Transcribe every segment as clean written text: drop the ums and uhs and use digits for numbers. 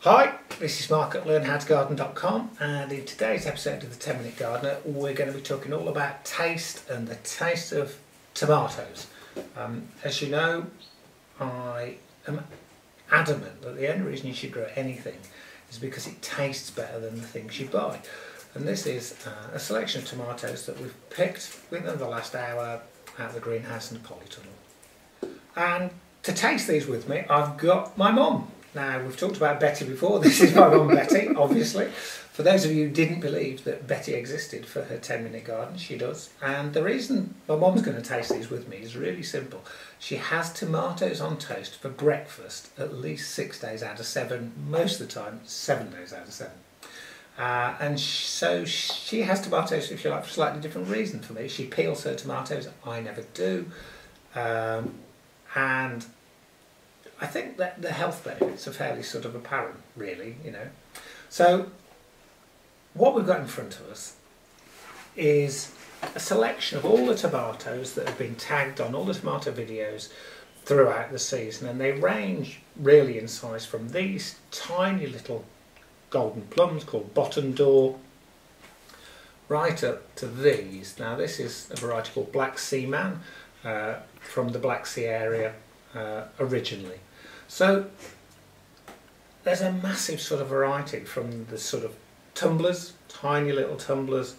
Hi, this is Mark at learnhowtogarden.com, and in today's episode of the 10-Minute Gardener we're going to be talking all about taste and the taste of tomatoes. As you know, I am adamant that the only reason you should grow anything is because it tastes better than the things you buy. And this is a selection of tomatoes that we've picked within the last hour out of the greenhouse in the polytunnel. And to taste these with me, I've got my mum. Now, we've talked about Betty before. This is my mum Betty, obviously. For those of you who didn't believe that Betty existed for her 10-minute garden, she does. And the reason my mum's going to taste these with me is really simple. She has tomatoes on toast for breakfast at least 6 days out of 7, most of the time 7 days out of 7. So she has tomatoes, if you like, for a slightly different reason for me. She peels her tomatoes, I never do. And I think that the health benefits are fairly sort of apparent, really, you know. So what we've got in front of us is a selection of all the tomatoes that have been tagged on all the tomato videos throughout the season, and they range really in size from these tiny little golden plums called Ardour right up to these. Now this is a variety called Black Sea Man from the Black Sea area originally. So there's a massive sort of variety from the sort of tumblers, tiny little tumblers,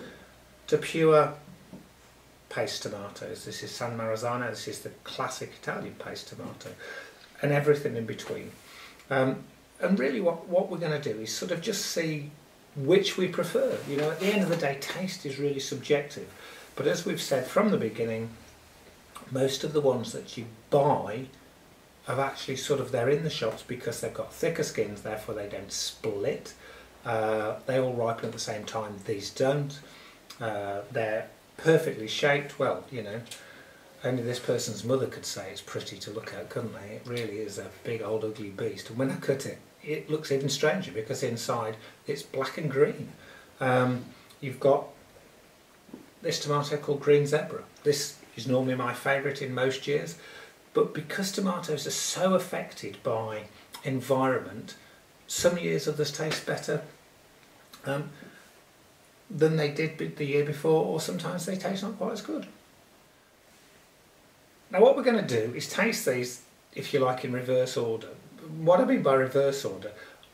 to pure paste tomatoes. This is San Marzano, this is the classic Italian paste tomato, and everything in between. And really what we're going to do is sort of just see which we prefer. You know, at the end of the day, taste is really subjective. But as we've said from the beginning, most of the ones that you buy have actually sort of, they're in the shops because they've got thicker skins, therefore they don't split. They all ripen at the same time, these don't. They're perfectly shaped. Well, you know, only this person's mother could say it's pretty to look at, couldn't they? It really is a big old ugly beast. And when I cut it, it looks even stranger because inside it's black and green. You've got this tomato called Green Zebra. This is normally my favourite in most years, but because tomatoes are so affected by environment, some years others taste better than they did the year before, or sometimes they taste not quite as good. Now what we're going to do is taste these, if you like, in reverse order. What I mean by reverse order,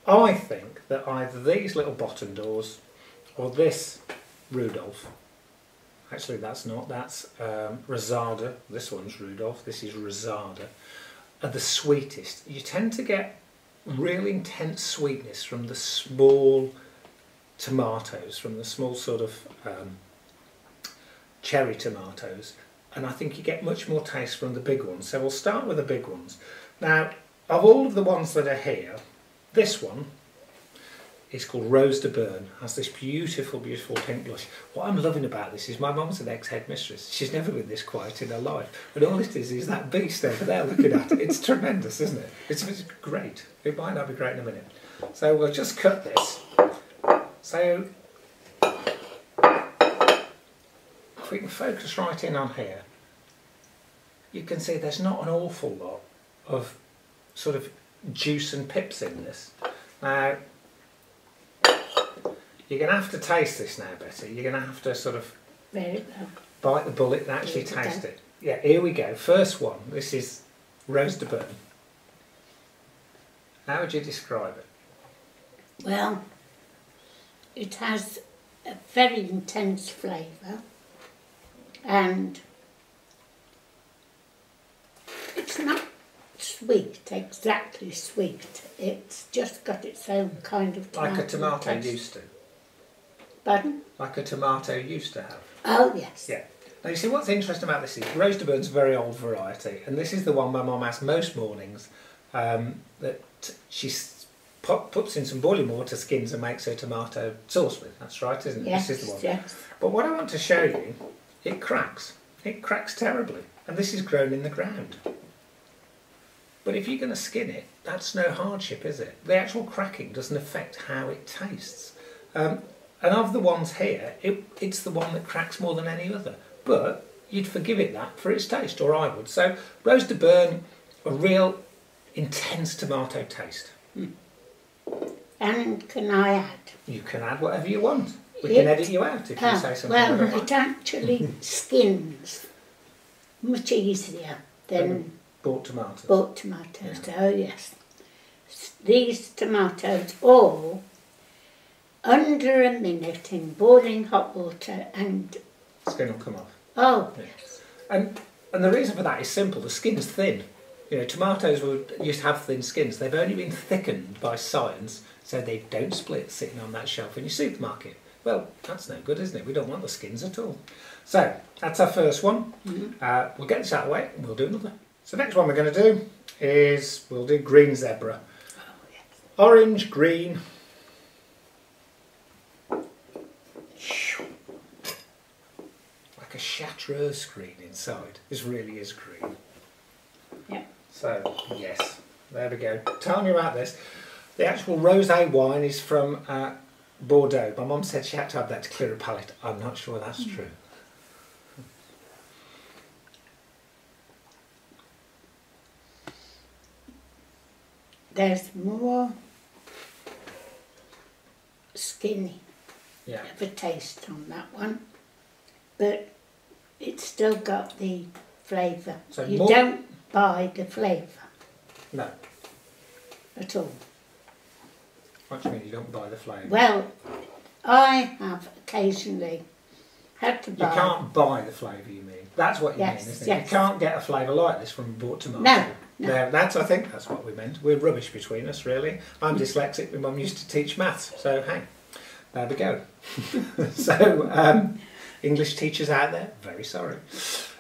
I think that either these little Ardours or this Rudolph, actually that's not, that's Rosada, this one's Rudolph, this is Rosada, are the sweetest. You tend to get real intense sweetness from the small tomatoes, from the small sort of cherry tomatoes, and I think you get much more taste from the big ones. So we'll start with the big ones. Now, of all of the ones that are here, this one is called Rose de Byrne, has this beautiful, beautiful pink blush. What I'm loving about this is my mum's an ex-headmistress. She's never been this quiet in her life. And all it is that beast over there looking at it. It's tremendous, isn't it? It's great. It might not be great in a minute. So we'll just cut this. So if we can focus right in on here, you can see there's not an awful lot of sort of juice and pips in this. Now, you're going to have to taste this now, Betty. You're going to have to sort of bite the bullet and actually taste it. Yeah, here we go. First one. This is Rose de Byrne. How would you describe it? Well, it has a very intense flavour, and it's not sweet, exactly sweet. It's just got its own kind of tomato. Like a tomato taste. used to. Pardon? Like a tomato used to have. Oh, yes. Yeah. Now you see what's interesting about this is Rose de Byrne's a very old variety, and this is the one my mum has most mornings that she puts in some boiling water, skins and makes her tomato sauce with. That's right, isn't it? Yes, this is the one. yes. But what I want to show you, it cracks. It cracks terribly, and this is grown in the ground. But if you're going to skin it, that's no hardship, is it? The actual cracking doesn't affect how it tastes. And of the ones here, it's the one that cracks more than any other. But you'd forgive it that for its taste, or I would. So Rose de Byrne, a real intense tomato taste. And can I add? You can add whatever you want. We can edit you out if you say something. Well, it actually skins much easier than bought tomatoes. Bought tomatoes, yeah. Oh yes. These tomatoes all under a minute in boiling hot water and... Skin will come off. Oh, yes. And the reason for that is simple. The skin's thin. You know, tomatoes used to have thin skins. They've only been thickened by science so they don't split sitting on that shelf in your supermarket. Well, that's no good, isn't it? We don't want the skins at all. So, that's our first one. Mm-hmm. We'll get this out of the way and we'll do another. So, next one we're going to do is we'll do green zebra. Oh, yes. Orange, green. Like a chartreuse green inside. This really is green. Yep. So, yes, there we go. Tell me about this. The actual rosé wine is from Bordeaux. My mum said she had to have that to clear a palate. I'm not sure that's true. There's more skinny of a taste on that one, but it's still got the flavour. So you don't buy the flavour. No. At all. What do you mean you don't buy the flavour? Well, I have occasionally had to buy... You can't buy the flavour, you mean? That's what you mean, isn't it? Yes. You can't get a flavour like this from bought tomato. No. I think that's what we meant. We're rubbish between us, really. I'm dyslexic. My mum used to teach maths, so hey, there we go. So, English teachers out there, very sorry.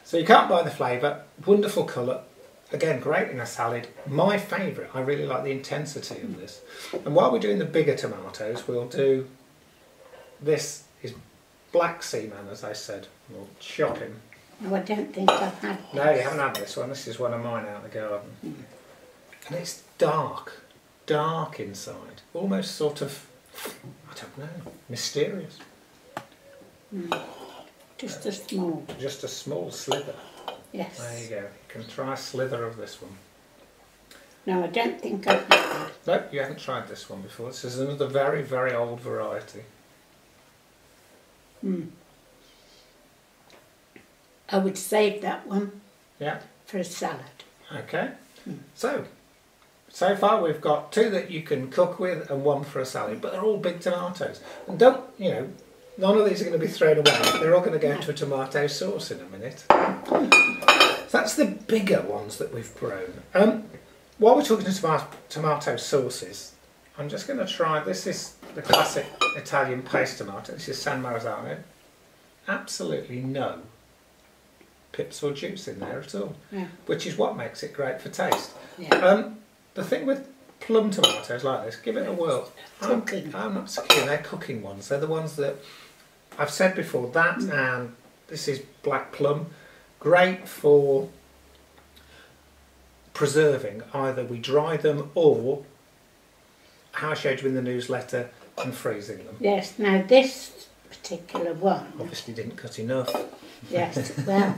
So you can't buy the flavour. Wonderful colour. Again, great in a salad. My favourite. I really like the intensity of this. And while we're doing the bigger tomatoes, we'll do... This is Black Seaman, as I said. We'll chop him. No, I don't think I've had this. No, you haven't had this one. This is one of mine out of the garden. And it's dark. Dark inside. Almost sort of, I don't know, mysterious. Just a small. Just a small slither. Yes. There you go. You can try a slither of this one. No, I don't think I've had that. No, you haven't tried this one before. This is another very, very old variety. I would save that one for a salad. Okay. So far we've got 2 that you can cook with and 1 for a salad, but they're all big tomatoes. And don't, you know, none of these are going to be thrown away. They're all going to go into a tomato sauce in a minute. So that's the bigger ones that we've grown. While we're talking about tomato sauces, I'm just going to try, this is the classic Italian paste tomato. This is San Marzano. Absolutely no pips or juice in there at all, which is what makes it great for taste. The thing with plum tomatoes like this, give it a whirl. I'm not so keen. They're cooking ones. They're the ones that I've said before. That and this is black plum, great for preserving. Either we dry them or, how I showed you in the newsletter, and freezing them. Yes. Now this particular one obviously didn't cut enough. Yes, well,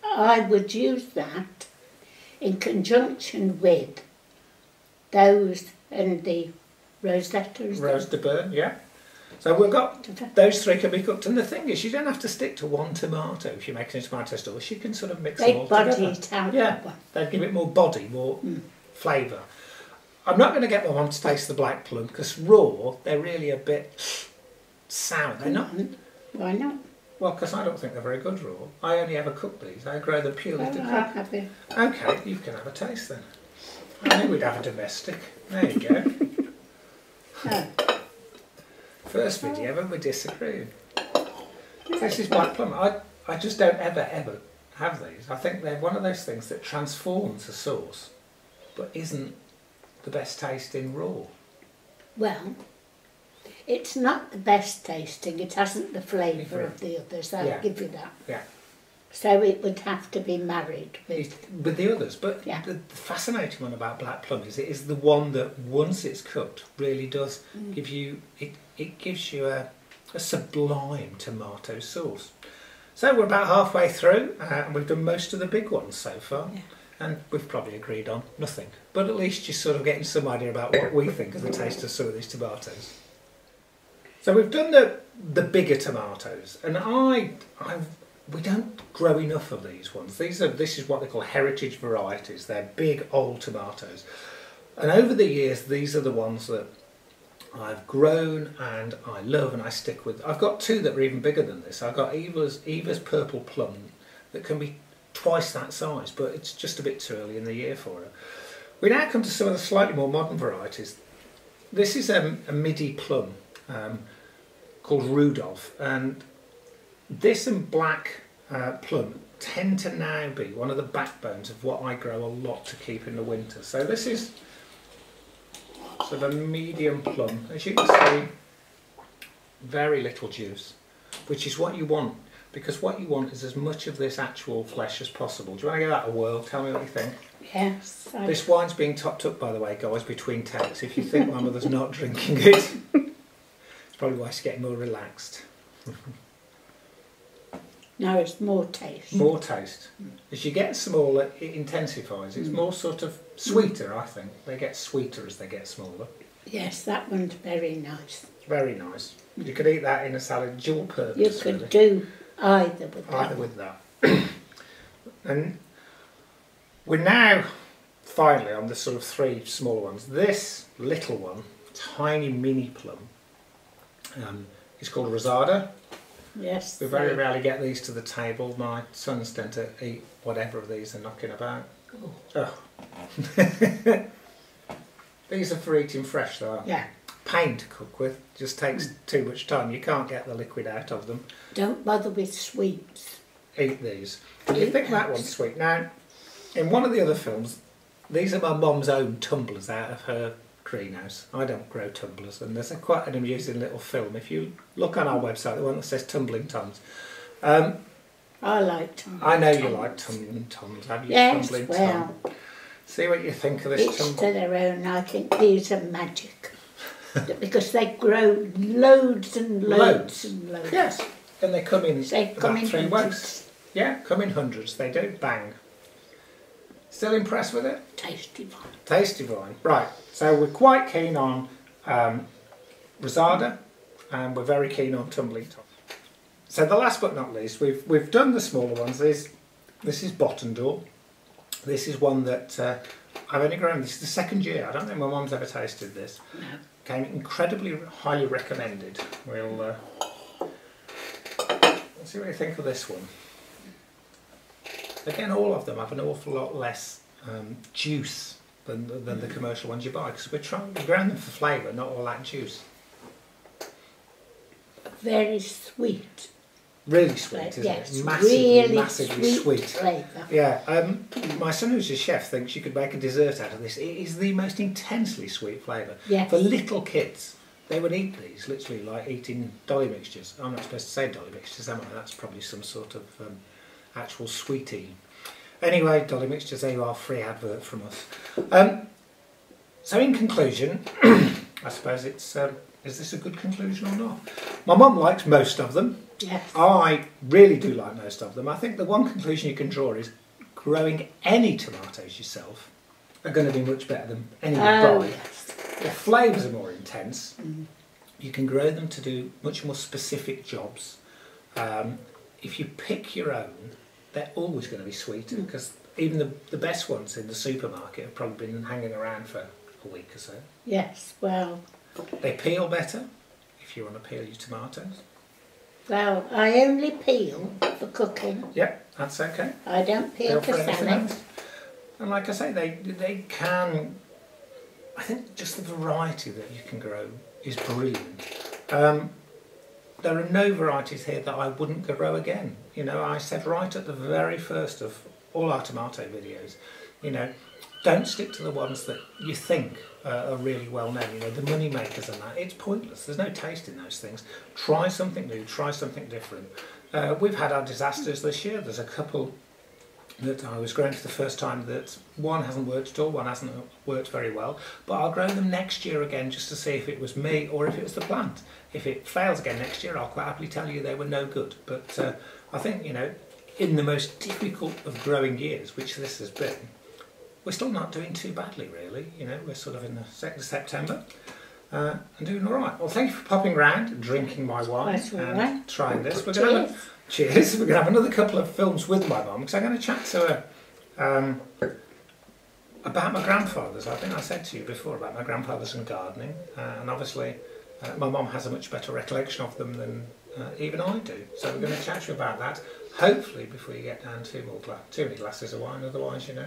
I would use that in conjunction with those and the rosettas. Rose de Byrne, yeah. So we've got, those 3 can be cooked. And the thing is, you don't have to stick to one tomato if you're making a tomato sauce. You can sort of mix them all together. They body it out. Yeah, they'd give it more body, more flavour. I'm not going to get my mum to taste the black plum because raw, they're really a bit sour. They're not. Why not? Well, because I don't think they're very good raw. I only ever cook these. I grow them purely to cook. I'll have it. Okay, you can have a taste then. I knew we'd have a domestic. There you go. First video when we disagreed. This is black plum. I just don't ever have these. I think they're one of those things that transforms a sauce, but isn't the best tasting raw. Well, it's not the best tasting. It hasn't the flavour of the others. I'll give you that. Yeah. So it would have to be married with the others. But the fascinating one about black plum is it is the one that once it's cooked really does give you, it gives you a sublime tomato sauce. So we're about halfway through and we've done most of the big ones so far. And we've probably agreed on nothing. But at least you're sort of getting some idea about what we think of the taste of some of these tomatoes. So we've done the bigger tomatoes, and we don't grow enough of these ones. This is what they call heritage varieties. They're big old tomatoes. And over the years, these are the ones that I've grown and I love and I stick with. I've got two that are even bigger than this. I've got Eva's Purple Plum that can be twice that size, but it's just a bit too early in the year for her. We now come to some of the slightly more modern varieties. This is a Midi Plum called Rudolph, and this and black plum tend to now be one of the backbones of what I grow a lot to keep in the winter. So this is sort of a medium plum. As you can see, very little juice, which is what you want, because what you want is as much of this actual flesh as possible. Do you want to give that a whirl? Tell me what you think. Yes. This wine's being topped up, by the way, guys, between takes. If you think my mother's not drinking it, it's probably why she's getting more relaxed. Now it's more taste. More taste. As you get smaller, it intensifies. It's more sort of sweeter, I think. They get sweeter as they get smaller. Yes, that one's very nice. Very nice. You could eat that in a salad, dual purpose. You could do either with that. Either with that. And we're now finally on the sort of three smaller ones. This little one, tiny mini plum, is called Ardour. Yes. We very rarely get these to the table. My sons tend to eat whatever of these are knocking about. Oh. These are for eating fresh though, aren't they? Yeah. Pain to cook with, just takes too much time. You can't get the liquid out of them. Don't bother with sweets. Eat these. You think that one's sweet. Now, in one of the other films, these are my mum's own tumblers out of her greenhouse. I don't grow tumblers, and there's quite an amusing little film. If you look on our website, the one that says Tumbling Toms. I like tumbling. I know you like tumbling toms. Have you? Yes, Tumbling well, tom? See what you think of this each to their own. I think these are magic because they grow loads and loads and loads. Yes, and they come in They come in 3 hundreds. weeks. Yeah, come in hundreds. They do. Bang. Still impressed with it? Tasty one. Tasty wine. Right, so we're quite keen on Rosada, and we're very keen on Tumbling Tom. So the last but not least, we've done the smaller ones. This is Ardour. This is one that I've only grown. This is the second year. I don't think my mum's ever tasted this. No. Came incredibly highly recommended. We'll see what you think of this one. Again, all of them have an awful lot less juice than the commercial ones you buy, because we're growing them for flavour, not all that juice. Very sweet. Really sweet, isn't yes, it? Massively, really massively sweet. flavour. Yeah, my son who's a chef thinks you could make a dessert out of this. It is the most intensely sweet flavour. Yes. For little kids, they would eat these literally like eating dolly mixtures. I'm not supposed to say dolly mixtures, am I? That's probably some sort of actual sweetie. Anyway, dolly mixtures, there you are, free advert from us. So in conclusion, I suppose it's, is this a good conclusion or not? My mum likes most of them. Yes. I really do like most of them. I think the one conclusion you can draw is growing any tomatoes yourself are going to be much better than any you buy. Yes. The flavours are more intense. You can grow them to do much more specific jobs. If you pick your own, they're always going to be sweeter, because even the best ones in the supermarket have probably been hanging around for a week or so. Yes, well. They peel better if you want to peel your tomatoes. Well, I only peel for cooking. Yep, that's okay. I don't peel for anything salad. else. And like I say, they can. I think just the variety that you can grow is brilliant. There are no varieties here that I wouldn't grow again. You know, I said right at the very first of all our tomato videos, you know, don't stick to the ones that you think are really well known. You know, the money makers and that. It's pointless. There's no taste in those things. Try something new. Try something different. We've had our disasters this year. There's a couple that I was growing for the first time that one hasn't worked at all, one hasn't worked very well, but I'll grow them next year again just to see if it was me or if it was the plant. If it fails again next year, I'll quite happily tell you they were no good. But I think, you know, in the most difficult of growing years, which this has been, we're still not doing too badly, really. You know, we're sort of in the 2nd of September and doing all right. Well, thank you for popping round, drinking my wine and trying this. We're going to cheers. We're going to have another couple of films with my mum because I'm going to chat to her about my grandfathers. I think I said to you before about my grandfathers and gardening, and obviously my mum has a much better recollection of them than even I do. So we're going to chat to you about that, hopefully before you get down too many glasses of wine, otherwise, you know.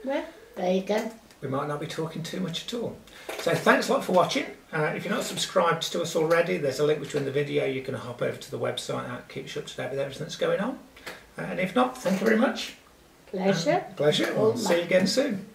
Well, there you go. We might not be talking too much at all. So thanks a lot for watching. If you're not subscribed to us already, there's a link between the video. You can hop over to the website and keep you up to date with everything that's going on. And if not, thank you very much. Pleasure. Pleasure. We'll see you again soon.